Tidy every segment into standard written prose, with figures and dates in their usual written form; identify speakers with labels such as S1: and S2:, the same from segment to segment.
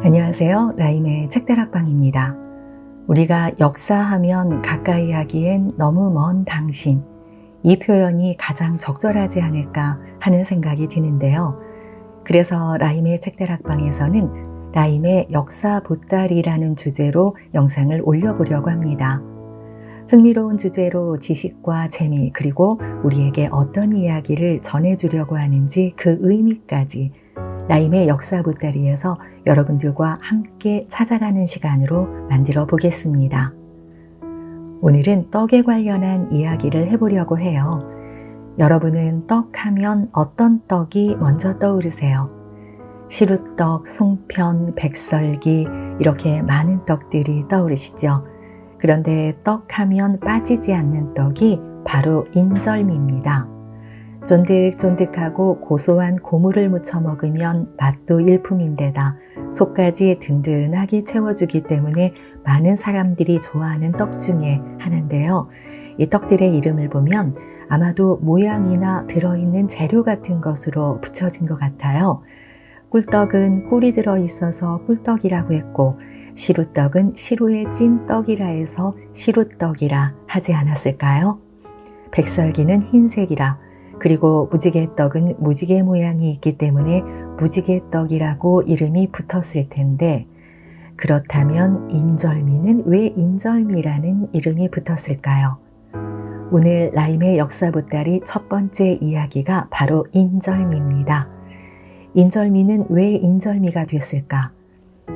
S1: 안녕하세요. 라임의 책다락방입니다. 우리가 역사하면 가까이 하기엔 너무 먼 당신, 이 표현이 가장 적절하지 않을까 하는 생각이 드는데요. 그래서 라임의 책다락방에서는 라임의 역사 보따리라는 주제로 영상을 올려보려고 합니다. 흥미로운 주제로 지식과 재미, 그리고 우리에게 어떤 이야기를 전해주려고 하는지 그 의미까지 라임의 역사 보따리에서 여러분들과 함께 찾아가는 시간으로 만들어 보겠습니다. 오늘은 떡에 관련한 이야기를 해보려고 해요. 여러분은 떡하면 어떤 떡이 먼저 떠오르세요? 시루떡, 송편, 백설기 이렇게 많은 떡들이 떠오르시죠? 그런데 떡하면 빠지지 않는 떡이 바로 인절미입니다. 쫀득쫀득하고 고소한 고물을 무쳐 먹으면 맛도 일품인데다 속까지 든든하게 채워주기 때문에 많은 사람들이 좋아하는 떡 중에 하나인데요. 이 떡들의 이름을 보면 아마도 모양이나 들어있는 재료 같은 것으로 붙여진 것 같아요. 꿀떡은 꿀이 들어있어서 꿀떡이라고 했고, 시루떡은 시루에 찐 떡이라 해서 시루떡이라 하지 않았을까요? 백설기는 흰색이라, 그리고 무지개떡은 무지개 모양이 있기 때문에 무지개떡이라고 이름이 붙었을 텐데, 그렇다면 인절미는 왜 인절미라는 이름이 붙었을까요? 오늘 라임의 역사 보따리 첫 번째 이야기가 바로 인절미입니다. 인절미는 왜 인절미가 됐을까?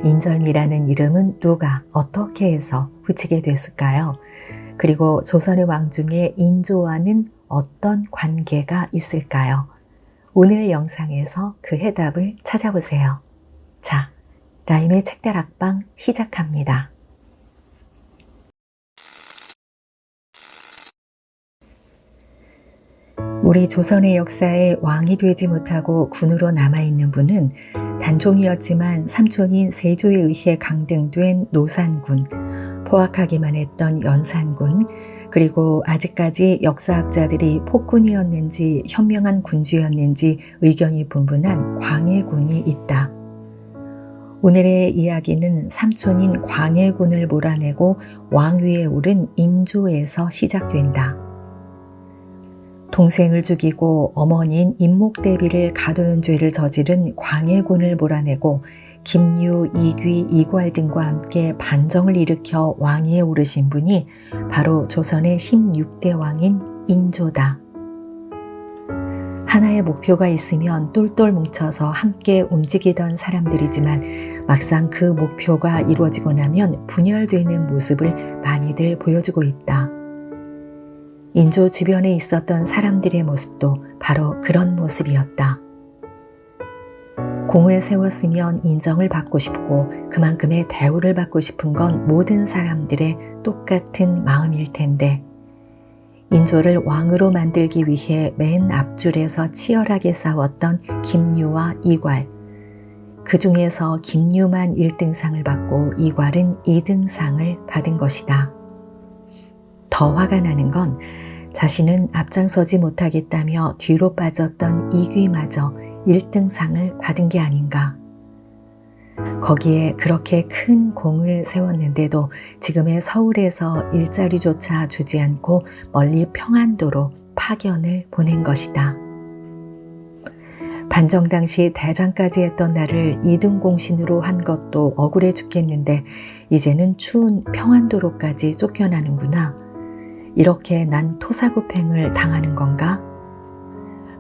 S1: 인절미라는 이름은 누가 어떻게 해서 붙이게 됐을까요? 그리고 조선의 왕 중에 인조와는 어떤 관계가 있을까요? 오늘 영상에서 그 해답을 찾아보세요. 자, 라임의 책다락방 시작합니다. 우리 조선의 역사에 왕이 되지 못하고 군으로 남아있는 분은 단종이었지만 삼촌인 세조에 의해 강등된 노산군, 포악하기만 했던 연산군, 그리고 아직까지 역사학자들이 폭군이었는지 현명한 군주였는지 의견이 분분한 광해군이 있다. 오늘의 이야기는 삼촌인 광해군을 몰아내고 왕위에 오른 인조에서 시작된다. 동생을 죽이고 어머니인 인목대비를 가두는 죄를 저지른 광해군을 몰아내고 김유, 이귀, 이괄 등과 함께 반정을 일으켜 왕위에 오르신 분이 바로 조선의 16대 왕인 인조다. 하나의 목표가 있으면 똘똘 뭉쳐서 함께 움직이던 사람들이지만 막상 그 목표가 이루어지고 나면 분열되는 모습을 많이들 보여주고 있다. 인조 주변에 있었던 사람들의 모습도 바로 그런 모습이었다. 공을 세웠으면 인정을 받고 싶고 그만큼의 대우를 받고 싶은 건 모든 사람들의 똑같은 마음일 텐데, 인조를 왕으로 만들기 위해 맨 앞줄에서 치열하게 싸웠던 김유와 이괄, 그 중에서 김유만 1등상을 받고 이괄은 2등상을 받은 것이다. 더 화가 나는 건 자신은 앞장서지 못하겠다며 뒤로 빠졌던 이귀마저 1등상을 받은 게 아닌가. 거기에 그렇게 큰 공을 세웠는데도 지금의 서울에서 일자리조차 주지 않고 멀리 평안도로 파견을 보낸 것이다. 반정 당시 대장까지 했던 나를 2등 공신으로 한 것도 억울해 죽겠는데 이제는 추운 평안도로까지 쫓겨나는구나. 이렇게 난 토사구팽을 당하는 건가?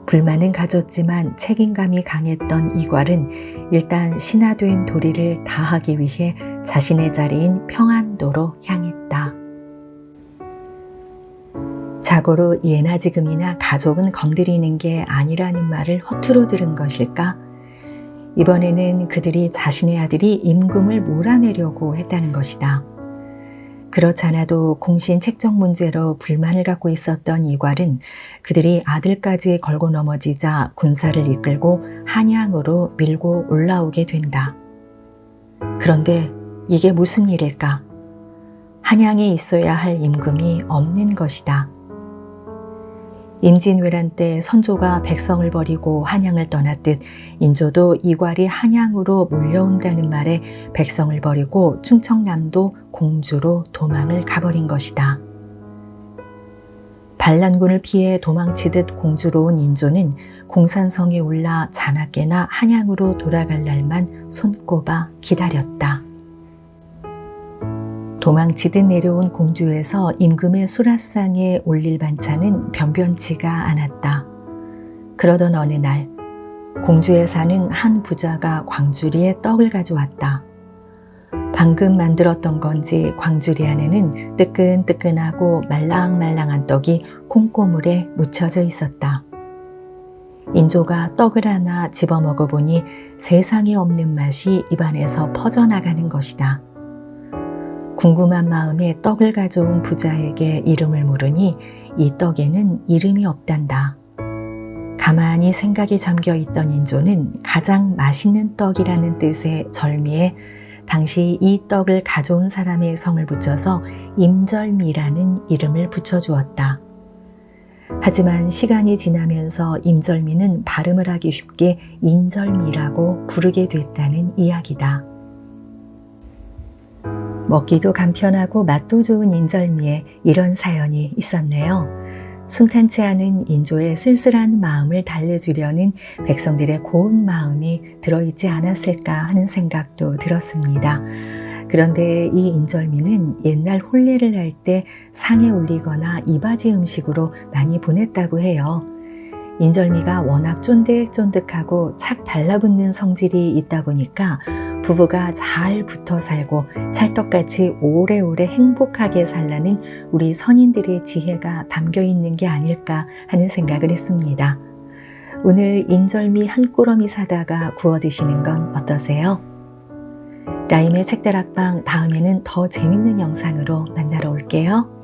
S1: 불만은 가졌지만 책임감이 강했던 이괄은 일단 신하된 도리를 다하기 위해 자신의 자리인 평안도로 향했다. 자고로 예나 지금이나 가족은 건드리는 게 아니라는 말을 허투루 들은 것일까? 이번에는 그들이 자신의 아들이 임금을 몰아내려고 했다는 것이다. 그렇잖아도 공신 책정 문제로 불만을 갖고 있었던 이괄은 그들이 아들까지 걸고 넘어지자 군사를 이끌고 한양으로 밀고 올라오게 된다. 그런데 이게 무슨 일일까? 한양에 있어야 할 임금이 없는 것이다. 임진왜란 때 선조가 백성을 버리고 한양을 떠났듯 인조도 이괄이 한양으로 몰려온다는 말에 백성을 버리고 충청남도 공주로 도망을 가버린 것이다. 반란군을 피해 도망치듯 공주로 온 인조는 공산성에 올라 자나깨나 한양으로 돌아갈 날만 손꼽아 기다렸다. 도망치듯 내려온 공주에서 임금의 수라상에 올릴 반찬은 변변치가 않았다. 그러던 어느 날 공주에 사는 한 부자가 광주리에 떡을 가져왔다. 방금 만들었던 건지 광주리 안에는 뜨끈뜨끈하고 말랑말랑한 떡이 콩고물에 묻혀져 있었다. 인조가 떡을 하나 집어 먹어보니 세상에 없는 맛이 입안에서 퍼져나가는 것이다. 궁금한 마음에 떡을 가져온 부자에게 이름을 물으니 이 떡에는 이름이 없단다. 가만히 생각이 잠겨있던 인조는 가장 맛있는 떡이라는 뜻의 절미에 당시 이 떡을 가져온 사람의 성을 붙여서 임절미라는 이름을 붙여주었다. 하지만 시간이 지나면서 임절미는 발음을 하기 쉽게 인절미라고 부르게 됐다는 이야기다. 먹기도 간편하고 맛도 좋은 인절미에 이런 사연이 있었네요. 순탄치 않은 인조의 쓸쓸한 마음을 달래주려는 백성들의 고운 마음이 들어있지 않았을까 하는 생각도 들었습니다. 그런데 이 인절미는 옛날 혼례를 할 때 상에 올리거나 이바지 음식으로 많이 보냈다고 해요. 인절미가 워낙 쫀득쫀득하고 착 달라붙는 성질이 있다 보니까 부부가 잘 붙어 살고 찰떡같이 오래오래 행복하게 살라는 우리 선인들의 지혜가 담겨 있는 게 아닐까 하는 생각을 했습니다. 오늘 인절미 한 꾸러미 사다가 구워 드시는 건 어떠세요? 라임의 책다락방 다음에는 더 재밌는 영상으로 만나러 올게요.